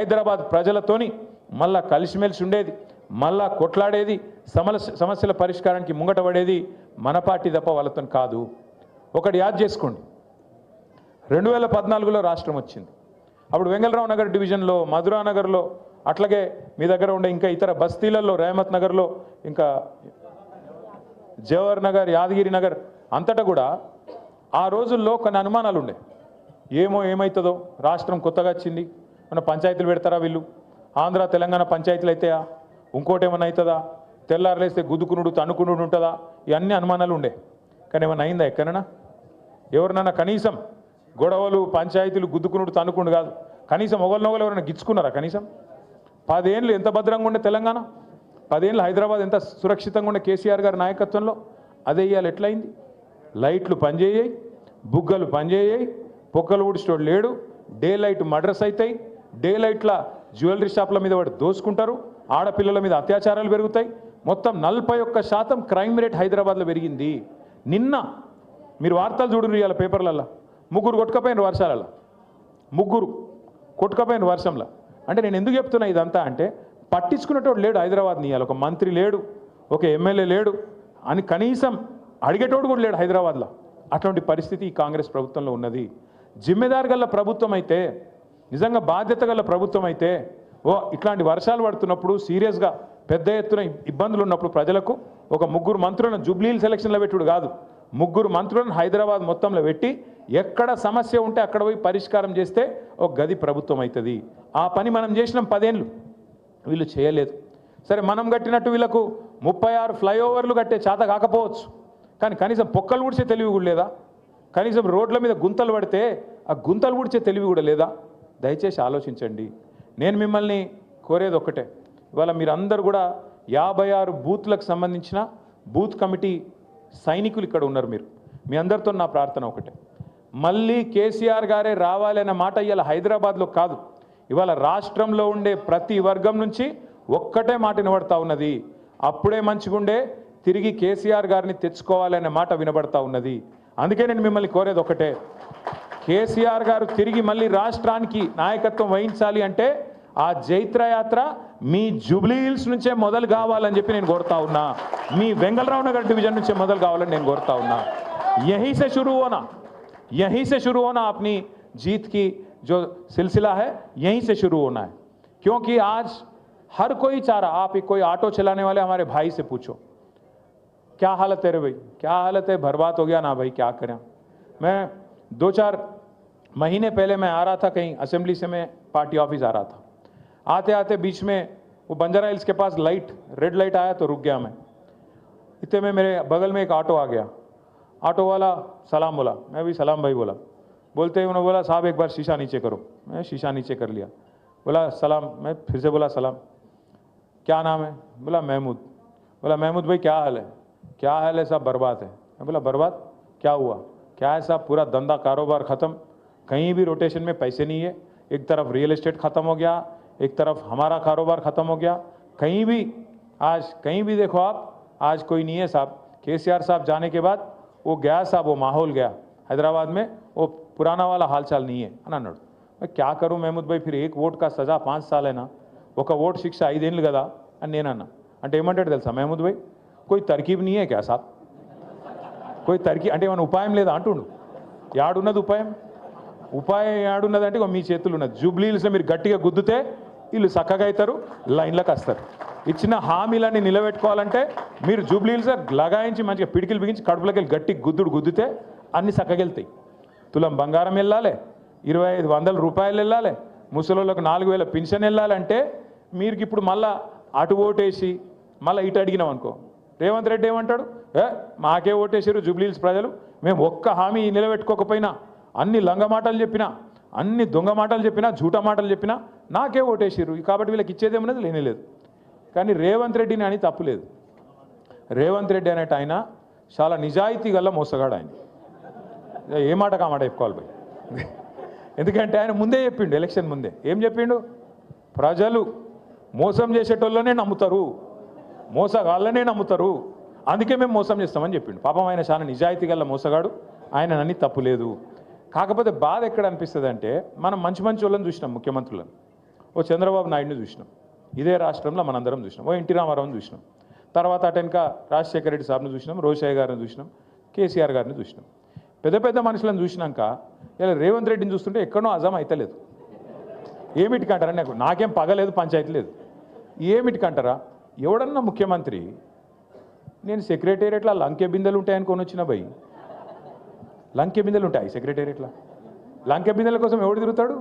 హైదరాబాద్ ప్రజలతోని మళ్ళా కలిసిమెలిసి ఉండేది, మళ్ళా కొట్లాడేది, సమస్యల పరిష్కారానికి ముంగట పడేది మన పార్టీ తప్ప వాళ్ళతో కాదు. ఒకటి యాద్ చేసుకోండి, 2014లో రాష్ట్రం వచ్చింది. అప్పుడు వెంగళరావు నగర్ డివిజన్లో, మధురా నగర్లో, అట్లాగే మీ దగ్గర ఉండే ఇంకా ఇతర బస్తీలలో, రేమత్ నగర్లో, ఇంకా జవహర్ నగర్, యాదగిరి నగర్ అంతటా కూడా ఆ రోజుల్లో కొన్ని అనుమానాలు ఉండే. ఏమవుతుందో, రాష్ట్రం కొత్తగా వచ్చింది, మన పంచాయతీలు పెడతారా వీళ్ళు, ఆంధ్ర తెలంగాణ పంచాయతీలు అయితాయా, ఇంకోటి ఏమైనా అవుతుందా, తెల్లారులేస్తే గుద్దుకునుడు తన్నుకునుడు ఉంటుందా, ఇవన్నీ అనుమానాలు ఉండే. కానీ ఏమైనా అయిందా ఎక్కడైనా? ఎవరినైనా కనీసం గొడవలు, పంచాయతీలు, గుద్దుకునుడు తన్నుకునుడు కాదు, కనీసం ఒకరినొకరు ఎవరైనా గిచ్చుకున్నారా? కనీసం 10 ఏళ్ళు ఎంత భద్రంగా ఉండే తెలంగాణ, 10 ఏళ్ళు హైదరాబాద్ ఎంత సురక్షితంగా ఉండే కేసీఆర్ గారి నాయకత్వంలో, అదే ఇవాళ ఎట్లయింది? లైట్లు పనిచేయాయి, బుగ్గలు పనిచేయాయి, పొక్కలు ఊడిస్టోడు లేడు, డే లైట్ మర్డర్స్ అవుతాయి, డే లైట్ల జ్యువెలరీ షాప్ల మీద వాడు దోసుకుంటారు, ఆడపిల్లల మీద అత్యాచారాలు పెరుగుతాయి. మొత్తం 41% క్రైమ్ రేట్ హైదరాబాద్లో పెరిగింది. నిన్న మీరు వార్తలు చూడండి, ఇవాళ పేపర్లలో 3 కొట్టుకపోయిన వర్షాలలో, 3 కొట్టుకపోయిన వర్షంలో. అంటే నేను ఎందుకు చెప్తున్నా ఇదంతా అంటే, పట్టించుకునేటోడు లేడు హైదరాబాద్ని. ఇవాళ ఒక మంత్రి లేడు, ఒక ఎమ్మెల్యే లేడు అని కనీసం అడిగేటోడు కూడా లేడు హైదరాబాద్లో. అటువంటి పరిస్థితి ఈ కాంగ్రెస్ ప్రభుత్వంలో ఉన్నది. జిమ్మెదారు గల ప్రభుత్వం అయితే, నిజంగా బాధ్యత గల ప్రభుత్వం అయితే, ఇట్లాంటి వర్షాలు పడుతున్నప్పుడు సీరియస్గా పెద్ద ఎత్తున ఇబ్బందులు ఉన్నప్పుడు ప్రజలకు ఒక 3 మంత్రులను జూబ్లీహిల్స్ ఎలక్షన్లో పెట్టుడు కాదు, 3 మంత్రులను హైదరాబాద్ మొత్తంలో పెట్టి ఎక్కడ సమస్య ఉంటే అక్కడ పోయి పరిష్కారం చేస్తే ఒక గది ప్రభుత్వం అవుతుంది. ఆ పని మనం చేసినాం 10 ఏళ్ళు, వీళ్ళు చేయలేదు. సరే, మనం కట్టినట్టు వీళ్ళకు 36 ఫ్లైఓవర్లు కట్టే చేత కాకపోవచ్చు, కానీ కనీసం పొక్కలు ఊడ్చే తెలివి కూడా లేదా? కనీసం రోడ్ల మీద గుంతలు పడితే ఆ గుంతలు ఊడ్చే తెలివి కూడా లేదా? దయచేసి ఆలోచించండి. నేను మిమ్మల్ని కోరేది ఒక్కటే, ఇవాళ మీరందరూ కూడా 56 బూత్లకు సంబంధించిన బూత్ కమిటీ సైనికులు ఇక్కడ ఉన్నారు. మీ అందరితో నా ప్రార్థన ఒకటే, మళ్ళీ కేసీఆర్ గారే రావాలనే మాట ఇవాళ హైదరాబాద్లో కాదు, ఇవాళ రాష్ట్రంలో ఉండే ప్రతి వర్గం నుంచి ఒక్కటే మాట వినబడతా ఉన్నది. అప్పుడే మంచిగుండే, తిరిగి కేసీఆర్ గారిని తెచ్చుకోవాలనే మాట వినబడతా ఉన్నది. అందుకే నేను మిమ్మల్ని కోరేది ఒకటే, కేసీఆర్ గారు తిరిగి మళ్ళీ రాష్ట్రానికి నాయకత్వం వహించాలి అంటే ఆ జైత్రయాత్ర మీ జూబ్లీహిల్స్ నుంచే మొదలు కావాలని చెప్పి నేను కోరుతా ఉన్నా. మీ వెంగళరావు నగర్ డివిజన్ నుంచే మొదలు కావాలని నేను కోరుతా ఉన్నా. यहीं से शुरू होना अपनी जीत की जो सिलसिला है, यहीं से शुरू होना है. क्योंकि आज हर कोई चाह रहा, आप कोई ऑटो चलाने वाले हमारे भाई से पूछो, क्या हालत है रे भाई, क्या हालत है, बर्बाद हो गया ना भाई, क्या करें. मैं 2-4 महीने पहले मैं आ रहा था कहीं असेंबली से, मैं पार्टी ऑफिस आ रहा था. आते आते बीच में वो बंजारा हिल्स के पास रेड लाइट आया तो रुक गया मैं. इतने में मेरे बगल में एक ऑटो आ गया. ऑटो वाला सलाम बोला, मैं भी सलाम भाई बोला. बोलते ही उन्होंने बोला, साहब एक बार शीशा नीचे करो. मैं शीशा नीचे कर लिया. बोला सलाम, मैं फिर से बोला सलाम. क्या नाम है? बोला महमूद. बोला महमूद भाई क्या हाल है? क्या हाल है साहब? बर्बाद है. मैं बोला बर्बाद क्या हुआ? क्या है साहब? पूरा धंधा कारोबार ख़त्म, कहीं भी रोटेशन में पैसे नहीं है. एक तरफ रियल एस्टेट ख़त्म हो गया, एक तरफ हमारा कारोबार ख़त्म हो गया. कहीं भी देखो आप, आज कोई नहीं है साहब. केसीआर साहब जाने के बाद वो गया साहब, वो माहौल गया हैदराबाद में, वो पुराना वाला हालचाल नहीं है అని అన్నాడు. मैं क्या करूं महमूद भाई, फिर एक ఓట్ का सजा 5 साल है ना, ఒక ఓట్ శిక్ష 5 ఏళ్ళు కదా అని నేను అన్నా. అంటే ఏమంటాడు తెలుసా महमूद भाई, कोई तरकीब नहीं है क्या साहब, कोई तरकीब అంటే ఏమైనా ఉపాయం లేదా అంటుండు. యాడున్నది ఉపాయం యాడున్నదంటే మీ చేతులు ఉన్నది. జూబ్లీహిల్స్లో మీరు గట్టిగా గుద్దుతే వీళ్ళు చక్కగా అవుతారు, లైన్లోకి వస్తారు. ఇచ్చిన హామీలన్నీ నిలబెట్టుకోవాలంటే మీరు జూబ్లీహిల్స్ లగాయించి మంచిగా పిడికిలు బిగించి కడుపులోకి వెళ్ళి గట్టి గుద్దుతే అన్ని చక్కగా వెళ్తాయి. తులం బంగారం వెళ్ళాలి, 2500 రూపాయలు వెళ్ళాలి, ముసలోళ్ళకు 4000 పెన్షన్ వెళ్ళాలంటే మీరు ఇప్పుడు మళ్ళా అటు ఓటేసి మళ్ళీ ఇటు అడిగినాం అనుకో, రేవంత్ రెడ్డి ఏమంటాడు, మాకే ఓటేసారు జూబ్లీహిల్స్ ప్రజలు, మేము ఒక్క హామీ నిలబెట్టుకోకపోయినా, అన్ని లంగ మాటలు చెప్పినా, అన్ని దొంగ మాటలు చెప్పినా, జూట మాటలు చెప్పినా నాకే ఓటేసారు, కాబట్టి వీళ్ళకి ఇచ్చేదేమన్నది లేనేలేదు. కానీ రేవంత్ రెడ్డిని అని తప్పులేదు. రేవంత్ రెడ్డి అనేట ఆయన చాలా నిజాయితీ గల మోసగాడు. ఆయన ఏ మాట కామాట చెప్పుకోవాలి భయ్, ఎందుకంటే ఆయన ముందే చెప్పిండు, ఎలక్షన్ ముందే ఏం చెప్పిండు, ప్రజలు మోసం చేసేటోళ్ళనే నమ్ముతారు, మోసగాళ్ళనే నమ్ముతారు, అందుకే మేము మోసం చేస్తామని చెప్పిండు. పాపం ఆయన చాలా నిజాయితీ గల మోసగాడు, ఆయన అన్ని తప్పు లేదు. కాకపోతే బాధ ఎక్కడ అనిపిస్తుంది అంటే, మనం మంచి వాళ్ళని చూసినాం ముఖ్యమంత్రులను, ఓ చంద్రబాబు నాయుడిని చూసినాం, ఇదే రాష్ట్రంలో మనందరం చూసినాం. ఓ ఎన్టీ రామారావుని చూసినాం, తర్వాత అటెనక రాజశేఖర రెడ్డి సార్ని చూసినాం, రోషయ్య గారిని చూసినాం, కేసీఆర్ గారిని చూసినాం. పెద్ద పెద్ద మనుషులను చూసినాక ఇలా రేవంత్ రెడ్డిని చూస్తుంటే ఎక్కడో అజం అవుతలేదు. ఏమిటికంటారా? నాకేం పగలేదు, పంచాయతీ లేదు. ఏమిటికంటారా? ఎవడన్నా ముఖ్యమంత్రి నేను సెక్రటేరియట్లో లంకె బిందెలు ఉంటాయని కొని వచ్చిన భయ్, లంకె బిందెలు ఉంటాయి సెక్రటేరియట్లో. లంకె బిందెల కోసం ఎవడు తిరుగుతాడు?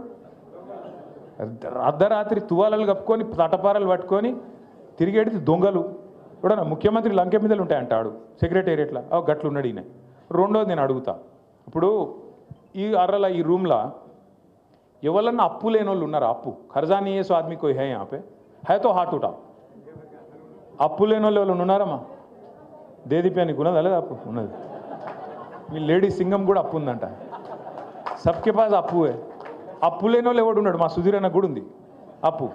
అర్ధరాత్రి తువాలలు కప్పుకొని తటపారలు పట్టుకొని తిరిగేది దొంగలు. ఎవడన్నా ముఖ్యమంత్రి లంకె బిందెలు ఉంటాయంటాడు సెక్రటేరియట్లో. గట్లున్నాడు ఈయన. రెండోది నేను అడుగుతా, ఇప్పుడు ఈ అర్రల ఈ రూమ్లో ఎవరన్నా అప్పు లేని వాళ్ళు ఉన్నారా? అప్పు ఖర్జా नहीं है सो आदमी कोई है यहाँ पे है तो हाथ उठाओ. అప్పు లేని వాళ్ళు ఎవరు ఉన్నారమ్మా? దేదీప్యానికి ఉన్నదా లేదా? అప్పు ఉన్నది. మీ లేడీ సింగం కూడా అప్పు ఉందంట. సబ్కే పాస్ అప్పు. అప్పు లేని వాళ్ళు ఎవడు ఉన్నాడు? మా సుధీర్ అన్న కూడా ఉంది అప్పు.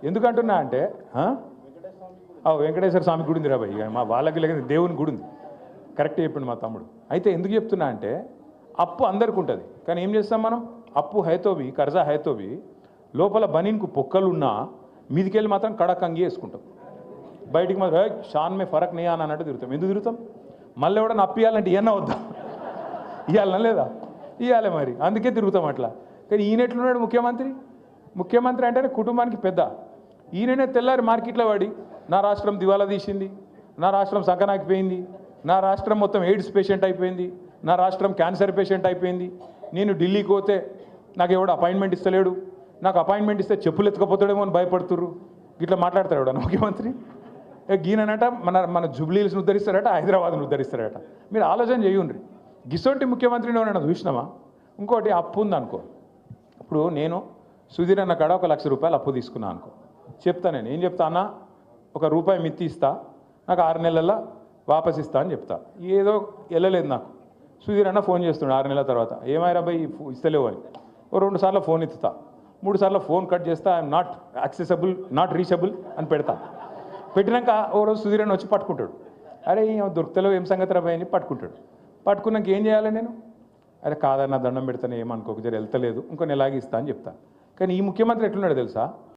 ఎందుకంటున్నా అంటే వెంకటేశ్వర స్వామి గుడి ఉంది రా భయ్, మా వాళ్ళకి లేక దేవుని గుడి ఉంది. కరెక్ట్ చెప్పిండు మా తమ్ముడు. అయితే ఎందుకు చెప్తున్నా అంటే అప్పు అందరికి ఉంటుంది, కానీ ఏం చేస్తాం మనం? అప్పు హైతోవి కర్జా హైతోవి లోపల బనీన్కు పొక్కలున్నా మీదికెళ్ళి మాత్రం కడక్ అంగి వేసుకుంటాం, బయటికి మాత్రం షాన్ మే ఫరక్ నే అని అన్నట్టు తిరుగుతాం. ఎందుకు తిరుగుతాం? మళ్ళీ ఎవడన్నా అప్పు ఇవ్వాలంటే ఇవన్నా వద్దాం, ఇవ్వాలన్నా లేదా? ఇవ్వాలి మరి, అందుకే తిరుగుతాం అట్లా. కానీ ఈయన ఎట్లున్నాడు ముఖ్యమంత్రి? ముఖ్యమంత్రి అంటేనే కుటుంబానికి పెద్ద. ఈయననే తెల్లారి మార్కెట్లో వాడి నా రాష్ట్రం దివాలా తీసింది, నా రాష్ట్రం సంకనాకిపోయింది, నా రాష్ట్రం మొత్తం ఎయిడ్స్ పేషెంట్ అయిపోయింది, నా రాష్ట్రం క్యాన్సర్ పేషెంట్ అయిపోయింది, నేను ఢిల్లీకి పోతే నాకు ఎవడు అపాయింట్మెంట్ ఇస్తలేడు, నాకు అపాయింట్మెంట్ ఇస్తే చెప్పులు ఎత్తుకపోతాడేమో అని భయపడుతుర్రు. ఇట్లా మాట్లాడతాడు ఎవడ ముఖ్యమంత్రి? గీననట మన జుబ్లీల్స్ని ఉద్ధరిస్తారట, హైదరాబాద్ను ఉద్ధరిస్తారట. మీరు ఆలోచన చేయండి. గిసొంటి ముఖ్యమంత్రిని ఏమన్నా చూసినామా? ఇంకోటి అప్పు ఉందనుకో, ఇప్పుడు నేను సుధీర్ అన్న కాడ 1 లక్ష రూపాయలు అప్పు తీసుకున్నా అనుకో, చెప్తా నేను ఏం చెప్తా అన్న, ₹1 మిత్తి ఇస్తా, నాకు 6 నెలల్లో వాపస్ ఇస్తా అని చెప్తా. ఏదో వెళ్ళలేదు నాకు. సుధీర్ అన్న ఫోన్ చేస్తుండే 6 నెలల తర్వాత, ఏమైనా భయ్ ఇస్తలేవు అని. 2 సార్లు ఫోన్ ఎత్తుతా, 3 సార్లు ఫోన్ కట్ చేస్తా, I'm not accessible, not reachable అని పెడతా. పెట్టినాక ఓ రోజు సుధీర్ అన్న వచ్చి పట్టుకుంటాడు. అరే దొరుకుతలేవు, ఏం సంగతి రా భయ్ అని పట్టుకుంటాడు. పట్టుకున్నాక ఏం చేయాలి నేను? అరే కాదన్న దండం పెడతాను, ఏమనుకోక జర వెళ్తలేదు, ఇంకో నెలాగి ఇస్తా అని చెప్తా. కానీ ఈ ముఖ్యమంత్రి ఎట్లున్నాడు తెలుసా?